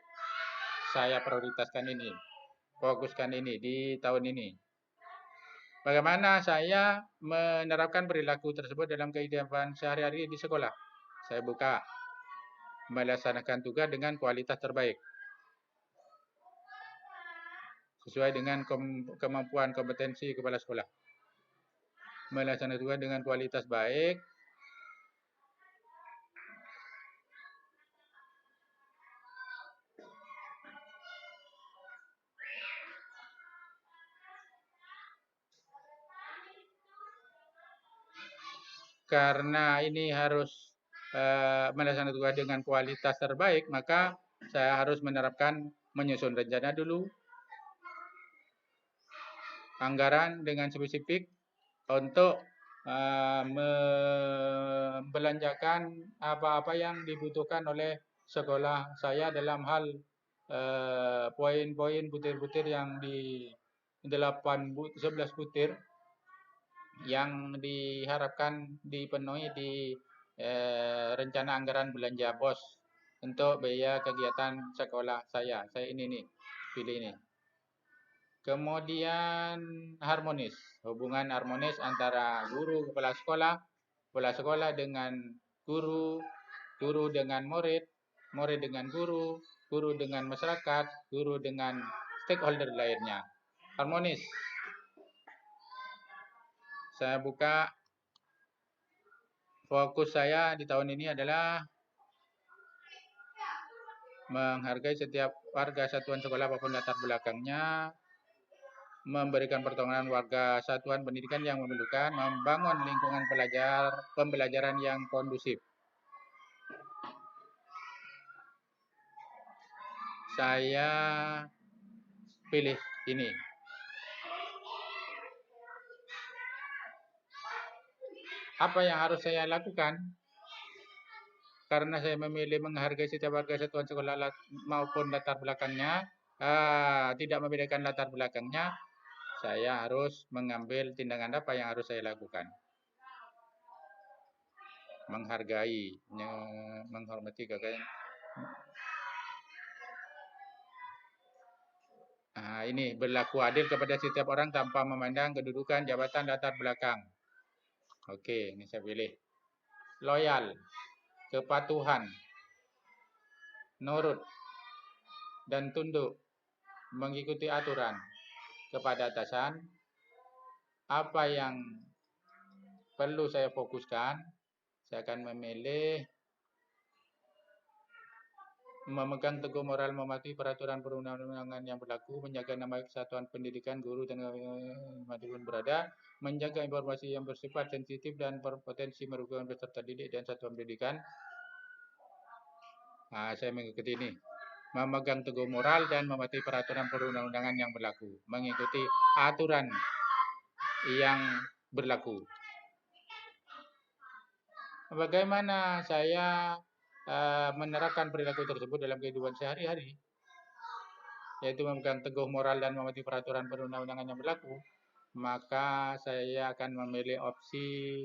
Speaker 1: Saya prioritaskan ini, fokuskan ini di tahun ini. Bagaimana saya menerapkan perilaku tersebut dalam kehidupan sehari-hari di sekolah? Saya buka, melaksanakan tugas dengan kualitas terbaik. Sesuai dengan kemampuan kompetensi kepala sekolah. Melaksanakan tugas dengan kualitas baik. Karena ini harus melaksanakan tugas dengan kualitas terbaik, maka saya harus menyusun rencana dulu, anggaran dengan spesifik untuk membelanjakan apa-apa yang dibutuhkan oleh sekolah saya dalam hal poin-poin butir-butir yang di 11 butir yang diharapkan dipenuhi di rencana anggaran belanja BOS untuk biaya kegiatan sekolah saya. Saya ini nih, pilih ini. Kemudian harmonis, hubungan harmonis antara guru kepala sekolah dengan guru, guru dengan murid, murid dengan guru, guru dengan masyarakat, guru dengan stakeholder lainnya. Harmonis. Saya buka, fokus saya di tahun ini adalah menghargai setiap warga satuan sekolah apapun latar belakangnya, memberikan pertolongan warga satuan pendidikan yang memerlukan, membangun lingkungan pembelajaran yang kondusif. Saya pilih ini. Apa yang harus saya lakukan? Karena saya memilih menghargai setiap warga satuan sekolah maupun latar belakangnya, tidak membedakan latar belakangnya, saya harus mengambil tindakan apa yang harus saya lakukan. Menghargai, menghormati kakaknya. Ini berlaku adil kepada setiap orang tanpa memandang kedudukan, jabatan, latar belakang. Oke, ini saya pilih. Loyal, kepatuhan, nurut, dan tunduk, mengikuti aturan kepada atasan. Apa yang perlu saya fokuskan, saya akan memilih memegang teguh moral, mematuhi peraturan perundang-undangan yang berlaku, menjaga nama kesatuan pendidikan, guru, dan dimanapun berada, menjaga informasi yang bersifat sensitif dan berpotensi merugikan peserta didik dan satuan pendidikan. Saya mengikuti ini. memegang teguh moral dan mematuhi peraturan perundang-undangan yang berlaku, mengikuti aturan yang berlaku. Bagaimana saya menerapkan perilaku tersebut dalam kehidupan sehari-hari, yaitu memegang teguh moral dan mematuhi peraturan perundang-undangan yang berlaku, maka saya akan memilih opsi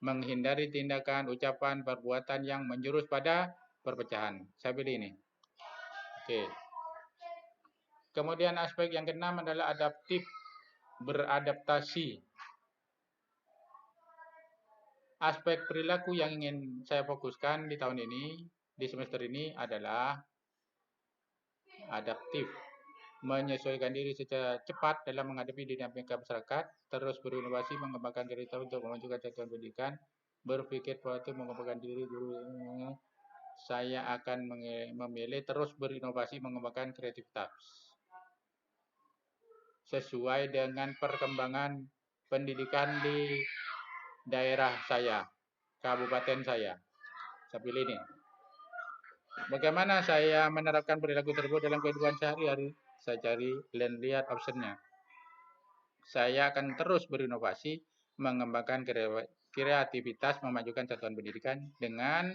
Speaker 1: menghindari tindakan, ucapan, perbuatan yang menjurus pada perpecahan. Saya pilih ini. Oke. Kemudian aspek yang keenam adalah adaptif, beradaptasi. Aspek perilaku yang ingin saya fokuskan di tahun ini, di semester ini adalah adaptif, menyesuaikan diri secara cepat dalam menghadapi dinamika masyarakat, terus berinovasi, mengembangkan kerjasama untuk memajukan satuan pendidikan, berpikir proaktif, mengembangkan diri guru. Saya akan memilih terus berinovasi, mengembangkan kreativitas sesuai dengan perkembangan pendidikan di daerah saya, kabupaten saya. Saya pilih ini. Bagaimana saya menerapkan perilaku tersebut dalam kehidupan sehari-hari? Saya cari dan lihat optionnya. Saya akan terus berinovasi, mengembangkan kreativitas, memajukan satuan pendidikan dengan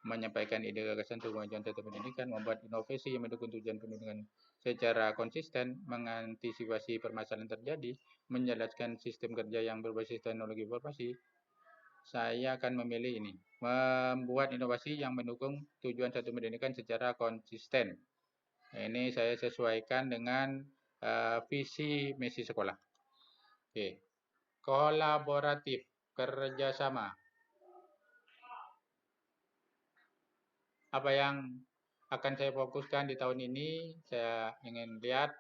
Speaker 1: menyampaikan ide gagasan untuk kemajuan satuan pendidikan, membuat inovasi yang mendukung tujuan pendidikan secara konsisten, mengantisipasi permasalahan terjadi, menjelaskan sistem kerja yang berbasis teknologi informasi. Saya akan memilih ini, membuat inovasi yang mendukung tujuan satuan pendidikan secara konsisten. Ini saya sesuaikan dengan visi misi sekolah. Oke. Kolaboratif, kerjasama. Apa yang akan saya fokuskan di tahun ini, saya ingin lihat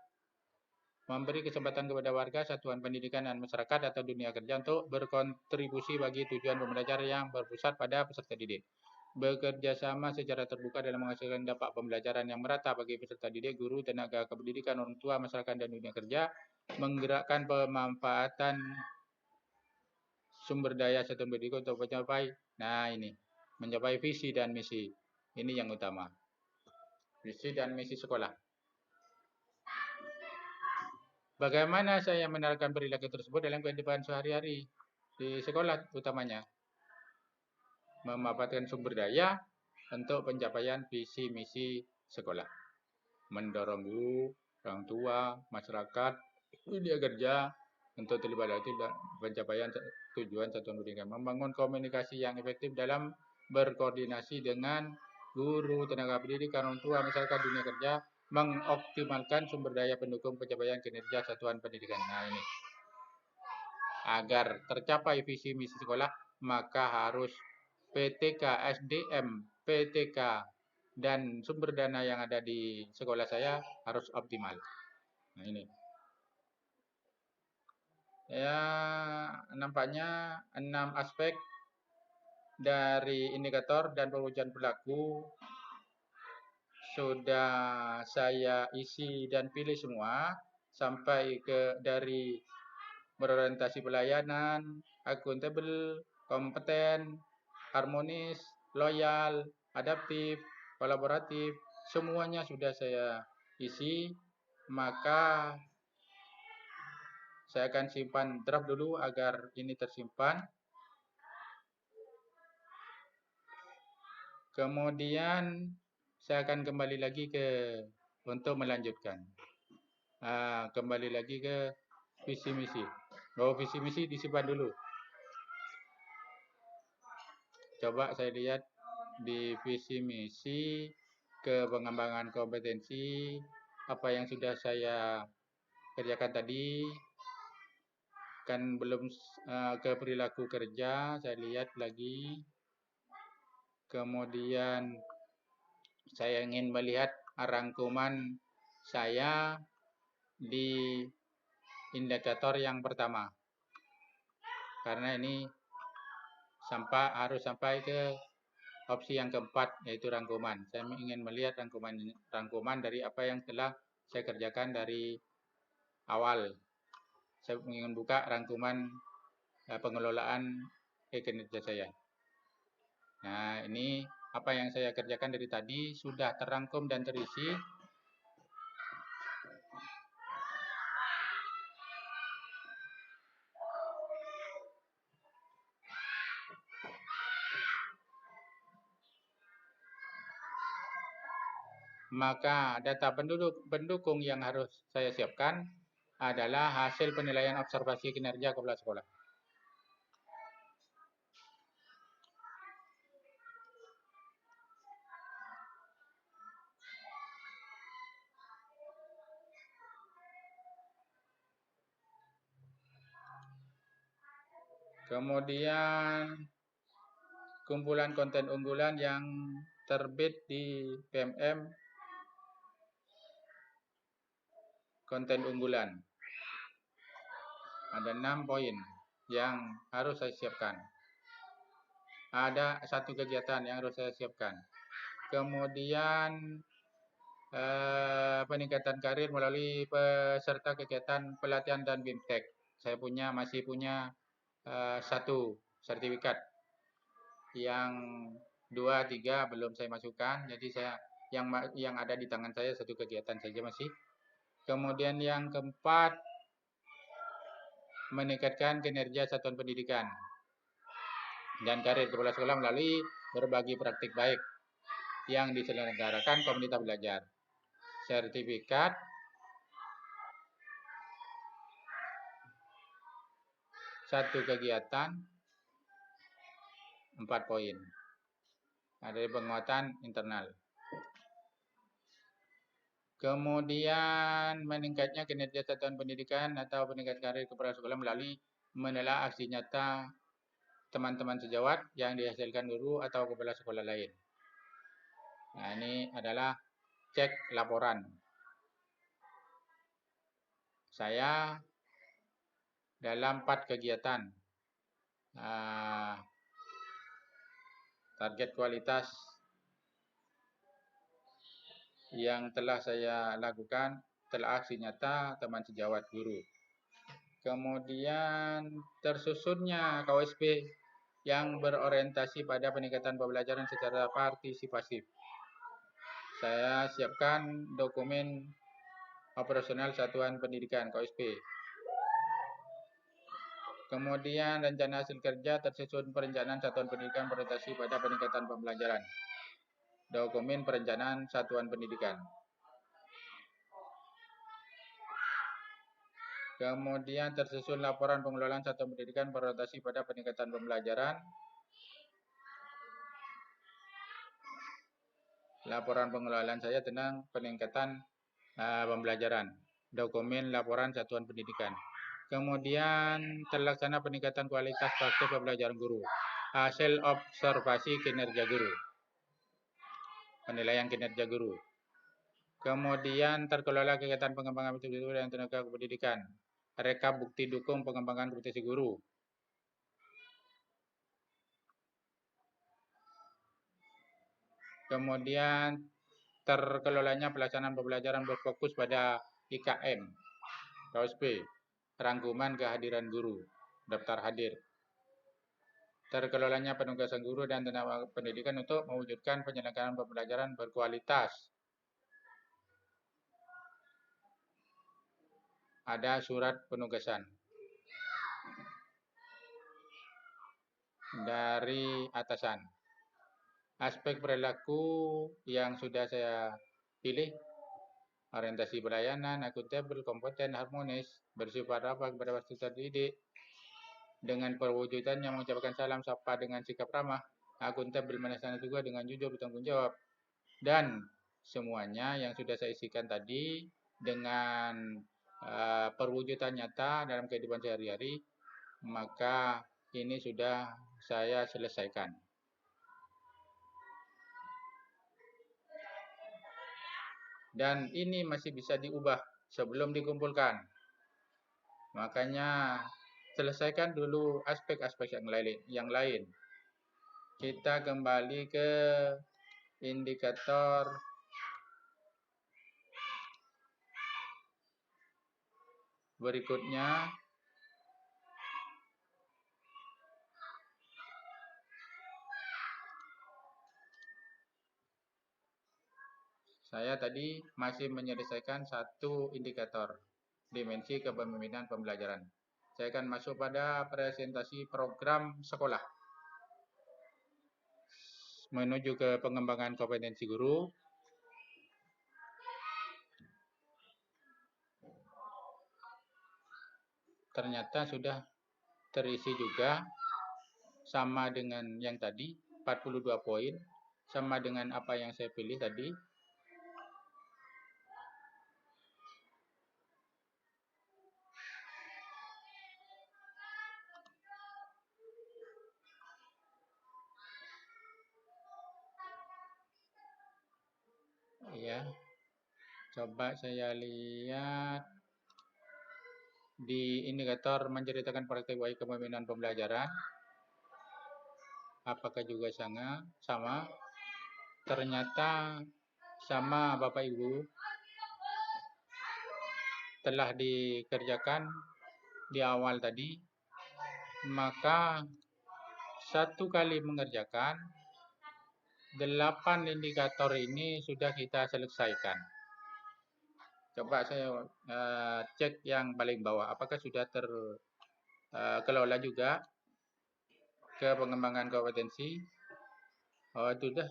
Speaker 1: memberi kesempatan kepada warga, satuan pendidikan dan masyarakat atau dunia kerja untuk berkontribusi bagi tujuan pembelajaran yang berpusat pada peserta didik. Bekerja sama secara terbuka dalam menghasilkan dampak pembelajaran yang merata bagi peserta didik, guru, tenaga kependidikan, orang tua, masyarakat, dan dunia kerja, menggerakkan pemanfaatan sumber daya satuan pendidikan untuk mencapai visi dan misi. Ini yang utama. Visi dan misi sekolah. Bagaimana saya menerapkan perilaku tersebut dalam kehidupan sehari-hari di sekolah utamanya? Memanfaatkan sumber daya untuk pencapaian visi misi sekolah. Mendorong guru, orang tua, masyarakat, dunia kerja untuk terlibat dalam pencapaian tujuan satuan pendidikan. Membangun komunikasi yang efektif dalam berkoordinasi dengan guru, tenaga pendidikan, orang tua, masyarakat, dunia kerja, mengoptimalkan sumber daya pendukung pencapaian kinerja satuan pendidikan. Nah ini, agar tercapai visi misi sekolah, maka harus PTK, SDM, PTK, dan sumber dana yang ada di sekolah saya harus optimal. Nah ini. Ya, nampaknya 6 aspek dari indikator dan perwujudan perilaku sudah saya isi dan pilih semua sampai ke dari berorientasi pelayanan, akuntabel, kompeten, harmonis, loyal, adaptif, kolaboratif, semuanya sudah saya isi. Maka saya akan simpan draft dulu agar ini tersimpan. Kemudian saya akan kembali lagi untuk melanjutkan. Kembali lagi ke visi misi. Visi misi disimpan dulu. Coba saya lihat di visi misi ke pengembangan kompetensi apa yang sudah saya kerjakan tadi, kan belum ke perilaku kerja. Saya lihat lagi. Kemudian saya ingin melihat rangkuman saya di indikator yang pertama, karena ini harus sampai ke opsi yang keempat, yaitu rangkuman. Saya ingin melihat rangkuman dari apa yang telah saya kerjakan dari awal. saya ingin buka rangkuman pengelolaan kinerja saya. Nah, ini apa yang saya kerjakan dari tadi sudah terangkum dan terisi. Maka data pendukung yang harus saya siapkan adalah hasil penilaian observasi kinerja kepala sekolah. Kemudian kumpulan konten unggulan yang terbit di PMM, konten unggulan. Ada 6 poin yang harus saya siapkan. Ada 1 kegiatan yang harus saya siapkan. Kemudian peningkatan karir melalui peserta kegiatan pelatihan dan BIMTEK. Saya masih punya 1 sertifikat. Yang 2, 3 belum saya masukkan. Jadi yang ada di tangan saya 1 kegiatan saja masih. Kemudian yang keempat, meningkatkan kinerja satuan pendidikan dan karir kepala sekolah melalui berbagi praktik baik yang diselenggarakan komunitas belajar. Sertifikat, 1 kegiatan, 4 poin. Ada penguatan internal. Kemudian meningkatnya kinerja satuan pendidikan atau peningkat karir kepala sekolah melalui menelaah aksi nyata teman-teman sejawat yang dihasilkan guru atau kepala sekolah lain. Nah, ini adalah cek laporan. Saya dalam 4 kegiatan target kualitas yang telah saya lakukan telah aksi nyata teman sejawat guru. Kemudian tersusunnya KOSP yang berorientasi pada peningkatan pembelajaran secara partisipatif. Saya siapkan dokumen operasional satuan pendidikan KOSP. Kemudian rencana hasil kerja tersusun perencanaan satuan pendidikan berorientasi pada peningkatan pembelajaran. Dokumen perencanaan satuan pendidikan. Kemudian tersusun laporan pengelolaan satuan pendidikan berorientasi pada peningkatan pembelajaran. Laporan pengelolaan saya tentang peningkatan pembelajaran. Dokumen laporan satuan pendidikan. Kemudian terlaksana peningkatan kualitas praktik pembelajaran guru. Hasil observasi kinerja guru. Penilaian kinerja guru. Kemudian terkelola kegiatan pengembangan guru dan tenaga pendidikan. Rekap bukti dukung pengembangan kompetensi guru. Kemudian terkelolanya pelaksanaan pembelajaran berfokus pada IKM, KOSP, rangkuman kehadiran guru, daftar hadir. Terkelolanya penugasan guru dan tenaga pendidikan untuk mewujudkan penyelenggaraan pembelajaran berkualitas. Ada surat penugasan dari atasan. Aspek perilaku yang sudah saya pilih, orientasi pelayanan, akuntabel, kompeten, harmonis, bersifat ramah kepada peserta didik, dengan perwujudannya mengucapkan salam sapa dengan sikap ramah, akuntabel melaksanakan tugas dengan jujur bertanggung jawab, dan semuanya yang sudah saya isikan tadi dengan perwujudan nyata dalam kehidupan sehari-hari, maka ini sudah saya selesaikan. Dan ini masih bisa diubah sebelum dikumpulkan. Makanya selesaikan dulu aspek-aspek yang lain. Kita kembali ke indikator berikutnya. Saya tadi masih menyelesaikan satu indikator, dimensi kepemimpinan pembelajaran. Saya akan masuk pada presentasi program sekolah. Menuju ke pengembangan kompetensi guru. Ternyata sudah terisi juga, sama dengan yang tadi, 42 poin, sama dengan apa yang saya pilih tadi. Ya, coba saya lihat di indikator menceritakan praktik baik kepemimpinan pembelajaran. Apakah juga sama? Ternyata sama Bapak Ibu, telah dikerjakan di awal tadi, maka satu kali mengerjakan 8 indikator ini sudah kita selesaikan. Coba saya cek yang paling bawah, apakah sudah terkelola juga ke pengembangan kompetensi. Oh, itu sudah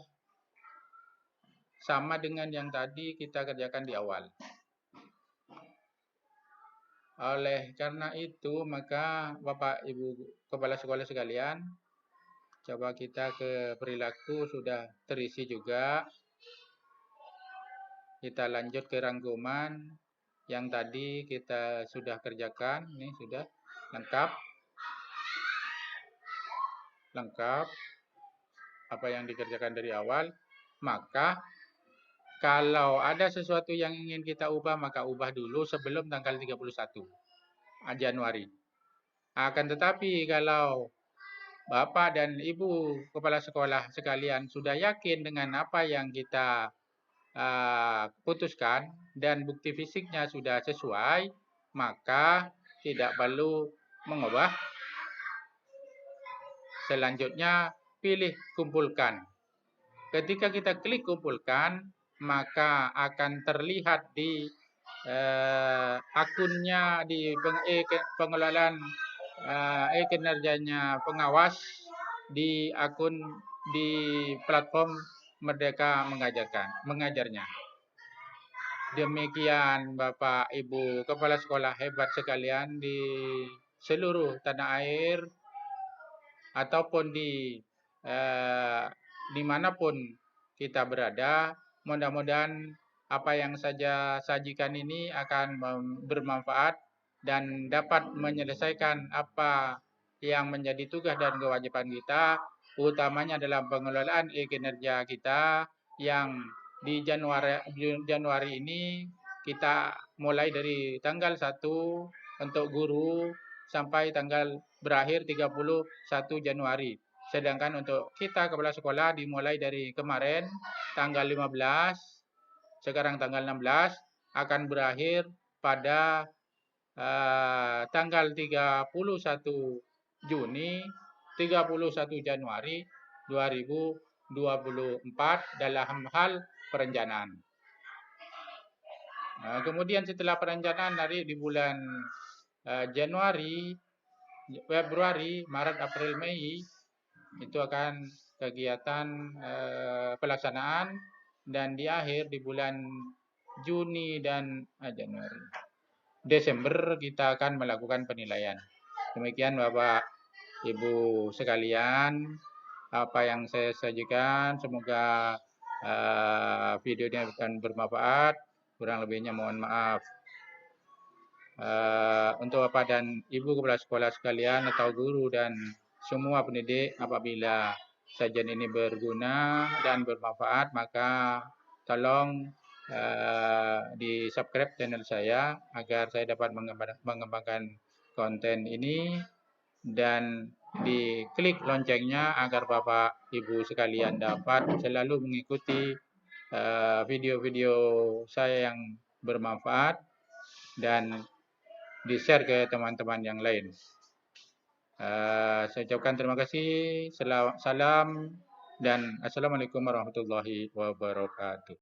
Speaker 1: sama dengan yang tadi kita kerjakan di awal. Oleh karena itu, maka Bapak Ibu Kepala Sekolah sekalian, coba kita ke perilaku sudah terisi juga. Kita lanjut ke rangkuman yang tadi kita sudah kerjakan. Ini sudah lengkap. Apa yang dikerjakan dari awal. Maka kalau ada sesuatu yang ingin kita ubah, maka ubah dulu sebelum tanggal 31 Januari. Akan tetapi kalau Bapak dan Ibu Kepala Sekolah sekalian sudah yakin dengan apa yang kita putuskan dan bukti fisiknya sudah sesuai, maka tidak perlu mengubah. Selanjutnya pilih kumpulkan. Ketika kita klik kumpulkan, maka akan terlihat di akunnya di pengelolaan kinerjanya pengawas di akun di platform Merdeka mengajarnya. Demikian Bapak Ibu Kepala Sekolah hebat sekalian di seluruh tanah air ataupun dimanapun kita berada. Mudah-mudahan apa yang saya sajikan ini akan bermanfaat dan dapat menyelesaikan apa yang menjadi tugas dan kewajiban kita, utamanya dalam pengelolaan kinerja kita yang di Januari ini kita mulai dari tanggal 1 untuk guru sampai tanggal berakhir 31 Januari. Sedangkan untuk kita kepala sekolah dimulai dari kemarin tanggal 15, sekarang tanggal 16, akan berakhir pada tanggal 31 Juni, 31 Januari 2024 dalam hal perencanaan. Kemudian setelah perencanaan dari di bulan Januari, Februari, Maret, April, Mei, itu akan kegiatan pelaksanaan, dan di akhir di bulan Juni dan Januari, Desember kita akan melakukan penilaian. Demikian Bapak Ibu sekalian apa yang saya sajikan, semoga videonya akan bermanfaat. Kurang lebihnya mohon maaf. Untuk Bapak dan Ibu Kepala Sekolah sekalian atau guru dan semua pendidik, apabila sajian ini berguna dan bermanfaat, maka tolong di subscribe channel saya agar saya dapat mengembangkan konten ini, dan diklik loncengnya agar Bapak Ibu sekalian dapat selalu mengikuti video-video saya yang bermanfaat dan di-share ke teman-teman yang lain. Saya ucapkan terima kasih. Salam dan assalamualaikum warahmatullahi wabarakatuh.